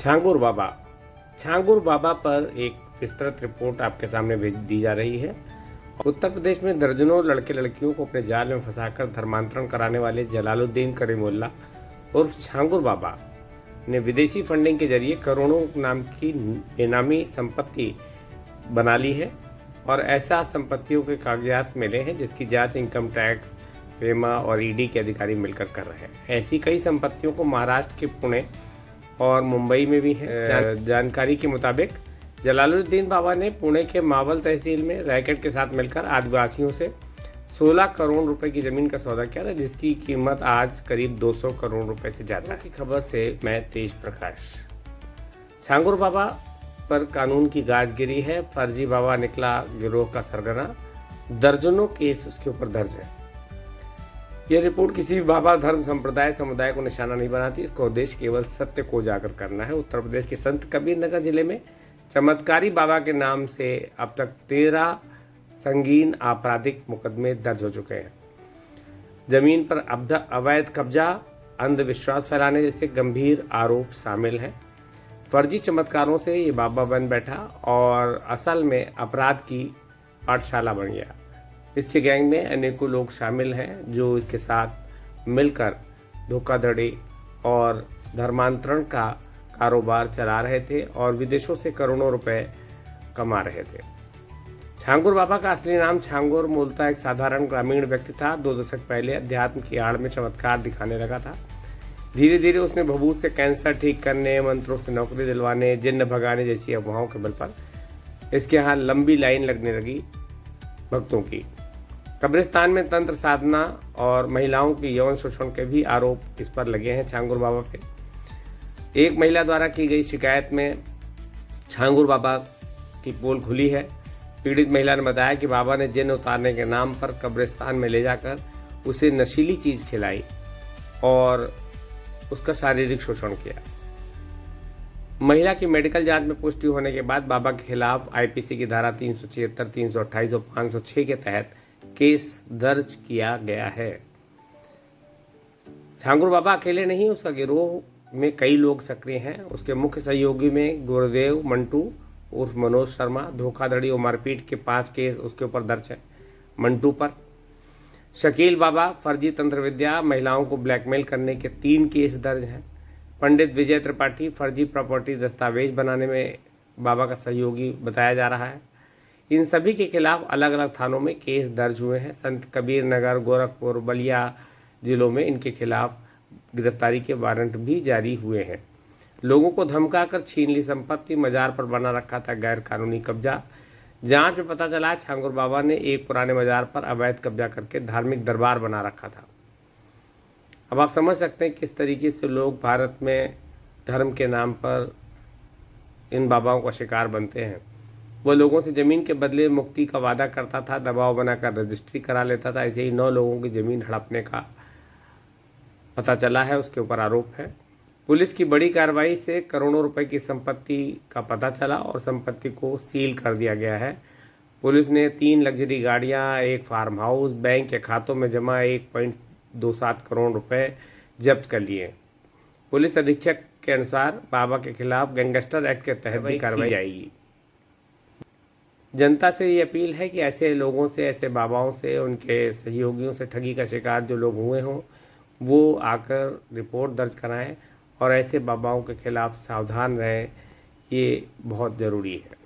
छांगुर बाबा। छांगुर बाबा पर एक विस्तृत रिपोर्ट आपके सामने भेज दी जा रही है। उत्तर प्रदेश में दर्जनों लड़के लड़कियों को अपने जाल में फंसाकर धर्मांतरण कराने वाले जलालुद्दीन करीमुल्लाह उर्फ छांगुर बाबा ने विदेशी फंडिंग के जरिए करोड़ों नाम की बेनामी संपत्ति बना ली है और ऐसा संपत्तियों के कागजात मिले हैं जिसकी जांच इनकम टैक्स, फेमा और ईडी के अधिकारी मिलकर कर रहे हैं। ऐसी कई संपत्तियों को महाराष्ट्र के पुणे और मुंबई में भी है। जानकारी के मुताबिक जलालुद्दीन बाबा ने पुणे के मावल तहसील में रैकेट के साथ मिलकर आदिवासियों से 16 करोड़ रुपए की जमीन का सौदा किया था, जिसकी कीमत आज करीब 200 करोड़ रुपए से ज्यादा की खबर से मैं तेज प्रकाश। छांगुर बाबा पर कानून की गाज गिरी है। फर्जी बाबा निकला गिरोह का सरगना, दर्जनों केस उसके ऊपर दर्ज है। यह रिपोर्ट किसी भी बाबा धर्म संप्रदाय समुदाय को निशाना नहीं बनाती। इसका उद्देश्य केवल सत्य को उजागर करना है। उत्तर प्रदेश के संत कबीर नगर जिले में चमत्कारी बाबा के नाम से अब तक 13 संगीन आपराधिक मुकदमे दर्ज हो चुके हैं। जमीन पर अवैध कब्जा, अंधविश्वास फैलाने जैसे गंभीर आरोप शामिल हैं। फर्जी चमत्कारों से ये बाबा बन बैठा और असल में अपराध की पाठशाला बन गया। इसके गैंग में अनेकों लोग शामिल हैं जो इसके साथ मिलकर धोखाधड़ी और धर्मांतरण का कारोबार चला रहे थे और विदेशों से करोड़ों रुपए कमा रहे थे। छांगुर बाबा का असली नाम छांगुर मूलतः एक साधारण ग्रामीण व्यक्ति था। 2 दशक पहले अध्यात्म की आड़ में चमत्कार दिखाने लगा था। धीरे धीरे उसने भभूत से कैंसर ठीक करने, मंत्रों से नौकरी दिलवाने, जिन्न भगाने जैसी अफवाहों के बल पर इसके यहाँ लंबी लाइन लगने लगी भक्तों की। कब्रिस्तान में तंत्र साधना और महिलाओं के यौन शोषण के भी आरोप इस पर लगे हैं छांगुर बाबा पे। एक महिला द्वारा की गई शिकायत में छांगुर बाबा की पोल खुली है। पीड़ित महिला ने बताया कि बाबा ने जिन्न उतारने के नाम पर कब्रिस्तान में ले जाकर उसे नशीली चीज खिलाई और उसका शारीरिक शोषण किया। महिला की मेडिकल जांच में पुष्टि होने के बाद बाबा के खिलाफ आईपीसी की धारा 376, 328 और 506 के तहत केस दर्ज किया गया है। छांगुर बाबा अकेले नहीं, उसका गिरोह में कई लोग सक्रिय हैं। उसके मुख्य सहयोगी में गुरुदेव मंटू उर्फ मनोज शर्मा, धोखाधड़ी और मारपीट के 5 केस उसके ऊपर दर्ज है। मंटू पर शकील बाबा, फर्जी तंत्र विद्या, महिलाओं को ब्लैकमेल करने के 3 केस दर्ज हैं। पंडित विजय त्रिपाठी फर्जी प्रॉपर्टी दस्तावेज बनाने में बाबा का सहयोगी बताया जा रहा है। इन सभी के खिलाफ अलग अलग थानों में केस दर्ज हुए हैं। संत कबीर नगर, गोरखपुर, बलिया जिलों में इनके खिलाफ गिरफ्तारी के वारंट भी जारी हुए हैं। लोगों को धमकाकर छीन ली संपत्ति, मजार पर बना रखा था गैर कानूनी कब्जा। जांच में पता चला छांगुर बाबा ने एक पुराने मजार पर अवैध कब्जा करके धार्मिक दरबार बना रखा था। अब आप समझ सकते हैं किस तरीके से लोग भारत में धर्म के नाम पर इन बाबाओं का शिकार बनते हैं। वह लोगों से जमीन के बदले मुक्ति का वादा करता था, दबाव बनाकर रजिस्ट्री करा लेता था। ऐसे ही 9 लोगों की जमीन हड़पने का पता चला है, उसके ऊपर आरोप है। पुलिस की बड़ी कार्रवाई से करोड़ों रुपए की संपत्ति का पता चला और संपत्ति को सील कर दिया गया है। पुलिस ने 3 लग्जरी गाड़ियां, एक फार्म हाउस, बैंक के खातों में जमा 1.27 करोड़ रुपए जब्त कर लिए। पुलिस अधीक्षक के अनुसार बाबा के खिलाफ गैंगस्टर एक्ट के तहत भी कार्रवाई जाएगी। जनता से ये अपील है कि ऐसे लोगों से, ऐसे बाबाओं से, उनके सहयोगियों से ठगी का शिकार जो लोग हुए हों वो आकर रिपोर्ट दर्ज कराएं और ऐसे बाबाओं के खिलाफ सावधान रहें। ये बहुत ज़रूरी है।